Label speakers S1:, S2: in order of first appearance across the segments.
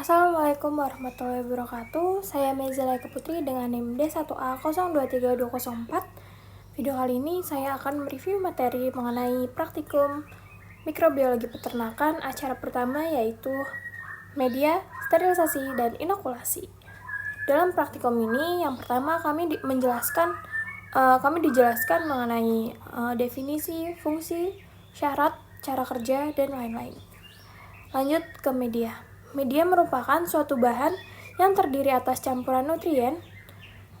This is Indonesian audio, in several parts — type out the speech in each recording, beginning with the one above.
S1: Assalamualaikum warahmatullahi wabarakatuh. Saya Mezila Putri dengan NIM D1A023204. Video kali ini saya akan mereview materi mengenai praktikum mikrobiologi peternakan. Acara pertama yaitu media, sterilisasi, dan inokulasi. Dalam praktikum ini, yang pertama kami dijelaskan mengenai definisi, fungsi, syarat, cara kerja, dan lain-lain. Lanjut ke media. Media merupakan suatu bahan yang terdiri atas campuran nutrien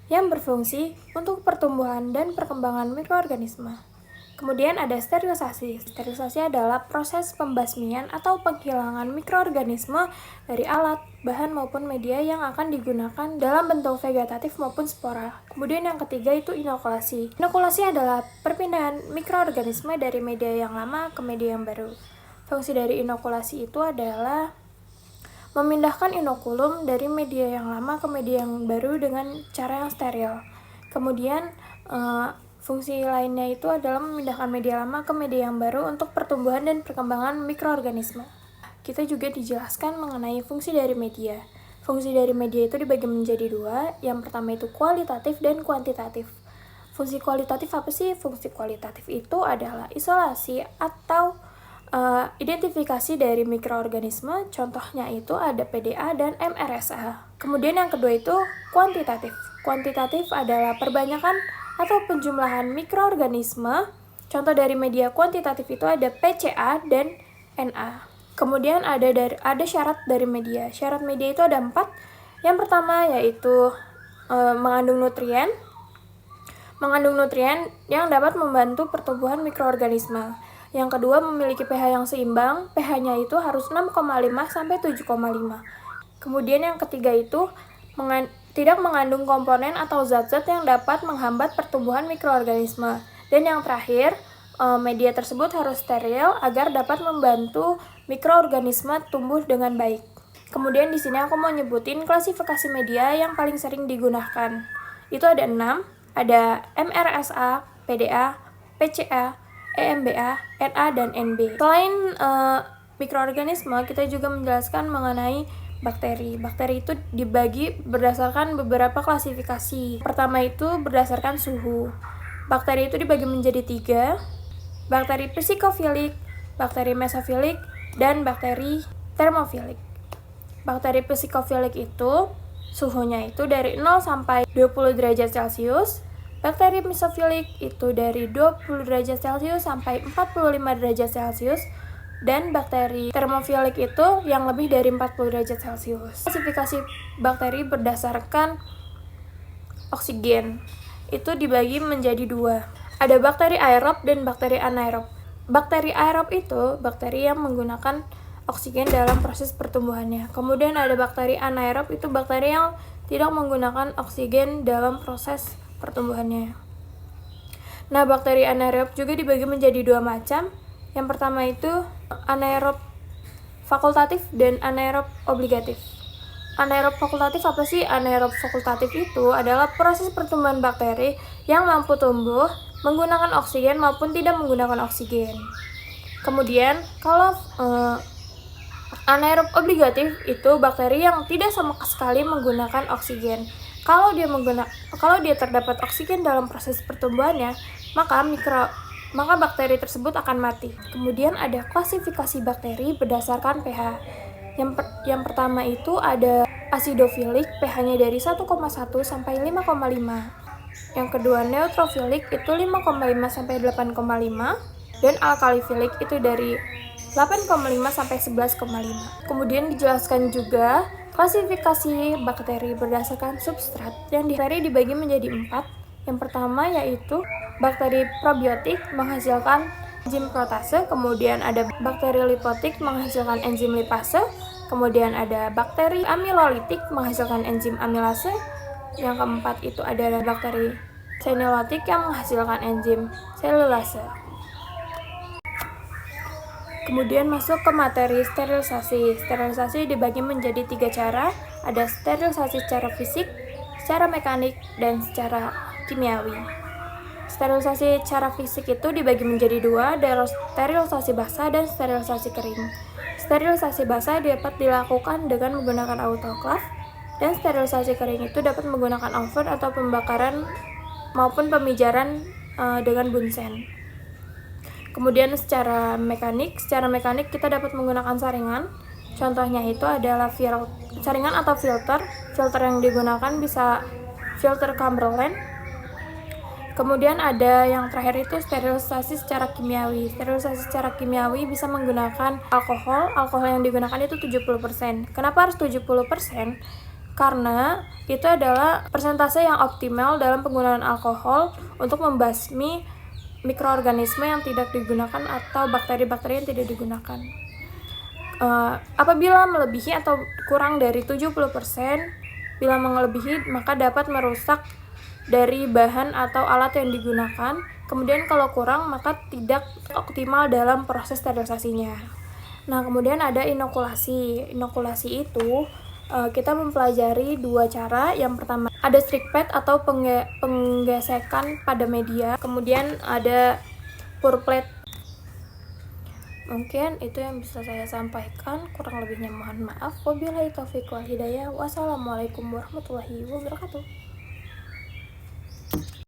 S1: yang berfungsi untuk pertumbuhan dan perkembangan mikroorganisme. Kemudian ada sterilisasi. Sterilisasi adalah proses pembasmian atau penghilangan mikroorganisme dari alat, bahan maupun media yang akan digunakan dalam bentuk vegetatif maupun spora. Kemudian yang ketiga itu inokulasi. Inokulasi adalah perpindahan mikroorganisme dari media yang lama ke media yang baru. Fungsi dari inokulasi itu adalah memindahkan inokulum dari media yang lama ke media yang baru dengan cara yang steril. Kemudian fungsi lainnya itu adalah memindahkan media lama ke media yang baru untuk pertumbuhan dan perkembangan mikroorganisme. Kita juga dijelaskan mengenai fungsi dari media. Fungsi dari media itu dibagi menjadi dua. Yang pertama itu kualitatif dan kuantitatif. Fungsi kualitatif apa sih? Fungsi kualitatif itu adalah isolasi atau identifikasi dari mikroorganisme, contohnya itu ada PDA dan MRSA. Kemudian yang kedua itu kuantitatif. Kuantitatif adalah perbanyakan atau penjumlahan mikroorganisme. Contoh dari media kuantitatif itu ada PCA dan NA. Kemudian ada syarat dari media. Syarat media itu ada 4. Yang pertama yaitu mengandung nutrien yang dapat membantu pertumbuhan mikroorganisme. Yang kedua, memiliki pH yang seimbang. pH-nya itu harus 6,5 sampai 7,5. Kemudian yang ketiga itu tidak mengandung komponen atau zat-zat yang dapat menghambat pertumbuhan mikroorganisme. Dan yang terakhir, media tersebut harus steril agar dapat membantu mikroorganisme tumbuh dengan baik. Kemudian di sini aku mau nyebutin klasifikasi media yang paling sering digunakan. Itu ada 6, ada MRSA, PDA, PCA, EMBA, NA, dan NB. Selain mikroorganisme, kita juga menjelaskan mengenai bakteri. Bakteri itu dibagi berdasarkan beberapa klasifikasi. Pertama itu berdasarkan suhu. Bakteri itu dibagi menjadi 3, bakteri psikofilik, bakteri mesofilik, dan bakteri termofilik. Bakteri psikofilik itu suhunya itu dari 0 sampai 20 derajat Celcius. Bakteri mesofilik itu dari 20 derajat Celcius sampai 45 derajat Celcius. Dan bakteri termofilik itu yang lebih dari 40 derajat Celcius. Klasifikasi bakteri berdasarkan oksigen itu dibagi menjadi 2. Ada bakteri aerob dan bakteri anaerob. Bakteri aerob itu bakteri yang menggunakan oksigen dalam proses pertumbuhannya. Kemudian ada bakteri anaerob, itu bakteri yang tidak menggunakan oksigen dalam proses pertumbuhannya. Nah, bakteri anaerob juga dibagi menjadi 2 macam. Yang pertama itu anaerob fakultatif dan anaerob obligatif. Anaerob fakultatif apa sih? Anaerob fakultatif itu adalah proses pertumbuhan bakteri yang mampu tumbuh menggunakan oksigen maupun tidak menggunakan oksigen. Kemudian kalau anaerob obligatif itu bakteri yang tidak sama sekali menggunakan oksigen. Kalau dia terdapat oksigen dalam proses pertumbuhannya, maka bakteri tersebut akan mati. Kemudian ada klasifikasi bakteri berdasarkan pH. Yang pertama itu ada acidofilik, pH-nya dari 1,1 sampai 5,5. Yang kedua neutrofilik itu 5,5 sampai 8,5, dan alkalifilik itu dari 8,5 sampai 11,5. Kemudian dijelaskan juga klasifikasi bakteri berdasarkan substrat yang dibagi menjadi 4. Yang pertama yaitu bakteri probiotik menghasilkan enzim protase, kemudian ada bakteri lipotik menghasilkan enzim lipase, kemudian ada bakteri amilolitik menghasilkan enzim amilase. Yang keempat itu ada bakteri senolotik yang menghasilkan enzim selulase. Kemudian masuk ke materi sterilisasi. Sterilisasi dibagi menjadi 3 cara. Ada sterilisasi secara fisik, secara mekanik, dan secara kimiawi. Sterilisasi secara fisik itu dibagi menjadi 2, ada sterilisasi basah dan sterilisasi kering. Sterilisasi basah dapat dilakukan dengan menggunakan autoclave, dan sterilisasi kering itu dapat menggunakan oven atau pembakaran maupun pemijaran dengan bunsen. Kemudian secara mekanik kita dapat menggunakan saringan. Contohnya itu adalah saringan atau filter. Filter yang digunakan bisa filter Cumberland. Kemudian ada yang terakhir itu sterilisasi secara kimiawi. Sterilisasi secara kimiawi bisa menggunakan alkohol. Alkohol yang digunakan itu 70%. Kenapa harus 70%? Karena itu adalah persentase yang optimal dalam penggunaan alkohol untuk membasmi mikroorganisme yang tidak digunakan atau bakteri-bakteri yang tidak digunakan. Apabila melebihi atau kurang dari 70%, bila melebihi maka dapat merusak dari bahan atau alat yang digunakan. Kemudian kalau kurang maka tidak optimal dalam proses sterilisasinya. Nah, kemudian ada inokulasi. Inokulasi itu kita mempelajari dua cara. Yang pertama ada strict pad atau penggesekan pada media. Kemudian ada pour plate. Mungkin itu yang bisa saya sampaikan, kurang lebihnya mohon maaf. Wabillahi taufiq wal hidayah. Wassalamualaikum warahmatullahi wabarakatuh.